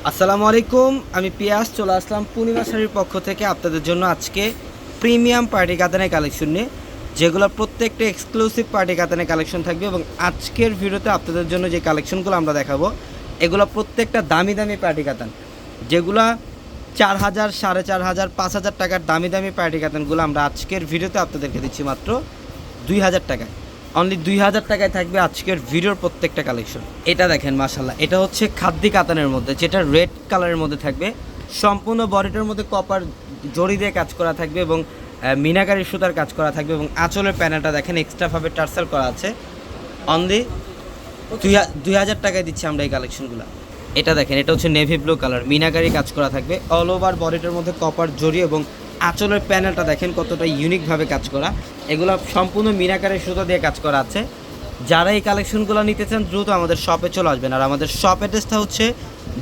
আসসালামু আলাইকুম, আমি পিয়াস চলে আসলাম পূর্ণিমা শাড়ির পক্ষ থেকে আপনাদের জন্য আজকে প্রিমিয়াম পার্টি কাতানের কালেকশন নিয়ে, যেগুলো প্রত্যেকটা এক্সক্লুসিভ পার্টি কাতানের কালেকশন থাকবে। এবং আজকের ভিডিওতে আপনাদের জন্য যে কালেকশনগুলো আমরা দেখাবো এগুলো প্রত্যেকটা দামি দামি পার্টি কাতান, যেগুলো 4,000, 4,500, 5,000 টাকার দামি দামি পার্টি কাতানগুলো আমরা আজকের ভিডিওতে আপনাদেরকে দিচ্ছি মাত্র 2,000 টাকায়। অনলি 2,000 টাকায় থাকবে আজকের ভিডিওর প্রত্যেকটা কালেকশন। এটা দেখেন মাশাল্লাহ, এটা হচ্ছে খাদ্দি কাতানের মধ্যে, যেটা রেড কালারের মধ্যে থাকবে। সম্পূর্ণ বডিটার মধ্যে কপার জড়ি দিয়ে কাজ করা থাকবে এবং মিনাকারি সুতার কাজ করা থাকবে। এবং আঁচলের প্যানেলটা দেখেন এক্সট্রাভাবে টার্সাল করা আছে। অনলি 2,000 টাকায় দিচ্ছি আমরা এই কালেকশনগুলো। এটা দেখেন, এটা হচ্ছে নেভি ব্লু কালার, মিনাকারি কাজ করা থাকবে। অল ওভার বডিটার মধ্যে কপার জড়ি এবং আঁচলের প্যানেলটা দেখেন কতটা ইউনিকভাবে কাজ করা। এগুলো সম্পূর্ণ মিনাকারি সুতো দিয়ে কাজ করা আছে। যারা এই কালেকশনগুলো নিতে চান দ্রুত আমাদের শপে চলে আসবেন। আর আমাদের শপ অ্যাড্রেসটা হচ্ছে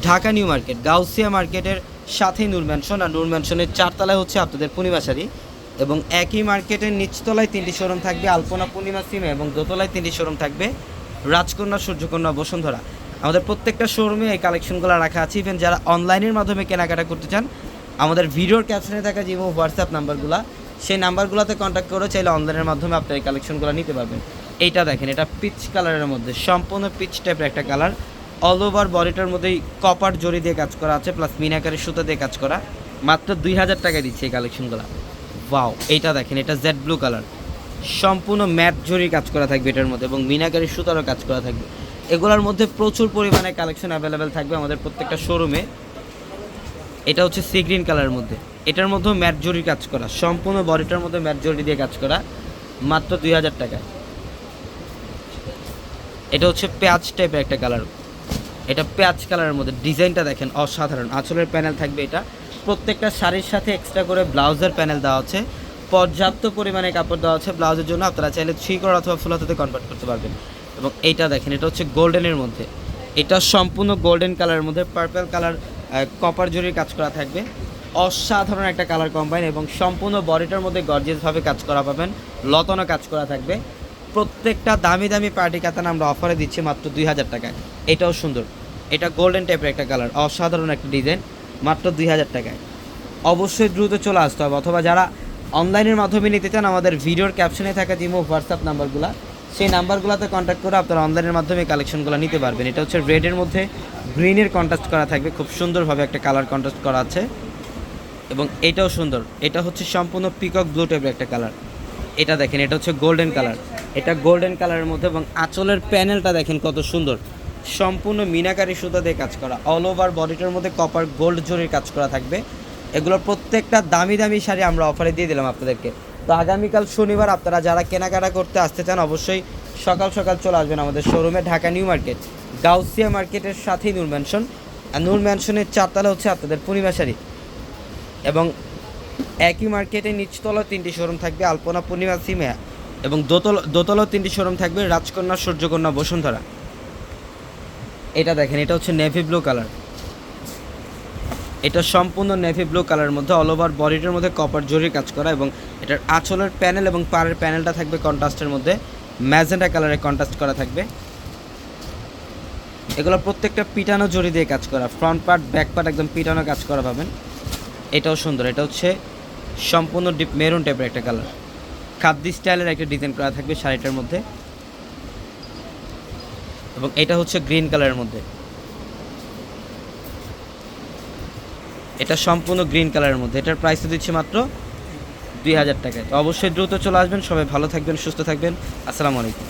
ঢাকা নিউ মার্কেট, গাউসিয়া মার্কেটের সাথেই নূর ম্যানশন। আর নূর ম্যানশনের 4 তলায় হচ্ছে আপনাদের পূর্ণিমা শাড়ি। এবং একই মার্কেটের নিচতলায় 3টি শোরুম থাকবে, আলপনা পূর্ণিমা সিমে, এবং দোতলায় 3টি শোরুম থাকবে, রাজকন্যা, সূর্যকন্যা, বসুন্ধরা। আমাদের প্রত্যেকটা শোরুমে এই কালেকশনগুলো রাখা আছে। ইভেন যারা অনলাইনের মাধ্যমে কেনাকাটা করতে চান, আমাদের ভিডিওর ক্যাপশনে থাকা যে হোয়াটসঅ্যাপ নাম্বারগুলো, সেই নাম্বারগুলোতে কন্ট্যাক্ট করে চাইলে অনলাইনের মাধ্যমে আপনি এই কালেকশনগুলো নিতে পারবেন। এইটা দেখেন, এটা পিচ কালারের মধ্যে, সম্পূর্ণ পিচ টাইপের একটা কালার। অল ওভার বডিটার মধ্যেই কপার জড়ি দিয়ে কাজ করা আছে, প্লাস মিনাকারি সুতো দিয়ে কাজ করা। মাত্র 2,000 টাকায় দিচ্ছে এই কালেকশনগুলো। ওয়াও, এইটা দেখেন, এটা জেড ব্লু কালার, সম্পূর্ণ ম্যাট জড়ির কাজ করা থাকবে এটার মধ্যে, এবং মিনাকারি সুতারও কাজ করা থাকবে। এগুলোর মধ্যে প্রচুর পরিমাণে কালেকশন অ্যাভেলেবেল থাকবে আমাদের প্রত্যেকটা শোরুমে। এটা হচ্ছে সি গ্রিন কালারের মধ্যে, এটার মধ্যেও ম্যাট জড়ির কাজ করা, সম্পূর্ণ বডিটার মধ্যে ম্যাট জড়ি দিয়ে কাজ করা, মাত্র 2,000 টাকায়। এটা হচ্ছে পেঁয়াজ টাইপের একটা কালার, এটা পেঁয়াজ কালারের মধ্যে, ডিজাইনটা দেখেন অসাধারণ। আঁচলের প্যানেল থাকবে। এটা প্রত্যেকটা শাড়ির সাথে এক্সট্রা করে ব্লাউজের প্যানেল দেওয়া আছে, পর্যাপ্ত পরিমাণে কাপড় দেওয়া আছে ব্লাউজের জন্য। আপনারা চাইলে 3 কোয়ার অথবা ফুল হাতাতে কনভার্ট করতে পারবেন। এবং এইটা দেখেন, এটা হচ্ছে গোল্ডেনের মধ্যে, এটা সম্পূর্ণ গোল্ডেন কালারের মধ্যে পার্পল কালার কপার জরির কাজ করা থাকবে। অসাধারণ একটা কালার কম্বাইন, এবং সম্পূর্ণ বডিটার মধ্যে গর্জিয়াসভাবে কাজ করা পাবেন, লতানো কাজ করা থাকবে। প্রত্যেকটা দামি দামি পার্টি কাতান আমরা অফারে দিচ্ছি মাত্র 2,000 টাকায়। এটাও সুন্দর, এটা গোল্ডেন টাইপের একটা কালার, অসাধারণ একটা ডিজাইন, মাত্র 2,000 টাকায়। অবশ্যই দ্রুত চলে আসতে হবে। অথবা যারা অনলাইনের মাধ্যমে নিতে চান, আমাদের ভিডিওর ক্যাপশনে থাকা যে হোয়াটসঅ্যাপ নাম্বারগুলো, সেই নাম্বারগুলোতে কন্ট্যাক্ট করে আপনারা অনলাইনের মাধ্যমে কালেকশনগুলো নিতে পারবেন। এটা হচ্ছে রেডের মধ্যে গ্রিনের কন্ট্রাস্ট করা থাকবে, খুব সুন্দরভাবে একটা কালার কন্ট্রাস্ট করা আছে। এবং এটাও সুন্দর, এটা হচ্ছে সম্পূর্ণ পিকক ব্লু টাইপের একটা কালার। এটা দেখেন, এটা হচ্ছে গোল্ডেন কালার, এটা গোল্ডেন কালারের মধ্যে। এবং আঁচলের প্যানেলটা দেখেন কত সুন্দর, সম্পূর্ণ মিনাকারি সুতা দিয়ে কাজ করা। অল ওভার বডিটার মধ্যে কপার গোল্ড জরির কাজ করা থাকবে। এগুলোর প্রত্যেকটা দামি দামি শাড়ি আমরা অফারে দিয়ে দিলাম আপনাদেরকে। তো আগামীকাল শনিবার আপনারা যারা কেনাকাটা করতে আসতে চান, অবশ্যই সকাল সকাল চলে আসবেন আমাদের শোরুমে, ঢাকা নিউ মার্কেট, গাউসিয়া মার্কেটের সাথেই নূর ম্যানশন। আর নূর ম্যানশনের 4 তলা হচ্ছে আপনাদের পূর্ণিমা শাড়ি। এবং একই মার্কেটে নিচতলা 3টি শোরুম থাকবে, আলপনা, পূর্ণিমা, সিমে, এবং দোতলাও 3টি শোরুম থাকবে, রাজকন্যা, সূর্যকন্যা, বসুন্ধরা। এটা দেখেন, এটা হচ্ছে নেভি ব্লু কালার, এটা সম্পূর্ণ নেভি ব্লু কালারের মধ্যে অল ওভার বডিটার মধ্যে কপার জরির কাজ করা। এবং এটার আঁচলের প্যানেল এবং পাড়ের প্যানেলটা থাকবে কন্ট্রাস্টের মধ্যে, ম্যাজেন্টা কালারে কন্ট্রাস্ট করা থাকবে। এগুলো প্রত্যেকটা পিটানো জরি দিয়ে কাজ করা, ফ্রন্ট পার্ট ব্যাক পার্ট একদম পিটানো কাজ করা পাবেন। এটাও সুন্দর, এটা হচ্ছে সম্পূর্ণ ডিপ মেরুন টাইপের একটা কালার, খাদ্দি স্টাইলের একটা ডিজাইন করা থাকবে শাড়িটার মধ্যে। এবং এটা হচ্ছে গ্রিন কালারের মধ্যে, এটা সম্পূর্ণ গ্রিন কালারের মধ্যে। এটার প্রাইস দিচ্ছি মাত্র 2,000 টাকায়। তো অবশ্যই দ্রুত চলে আসবেন। সবাই ভালো থাকবেন, সুস্থ থাকবেন। আসসালামু আলাইকুম।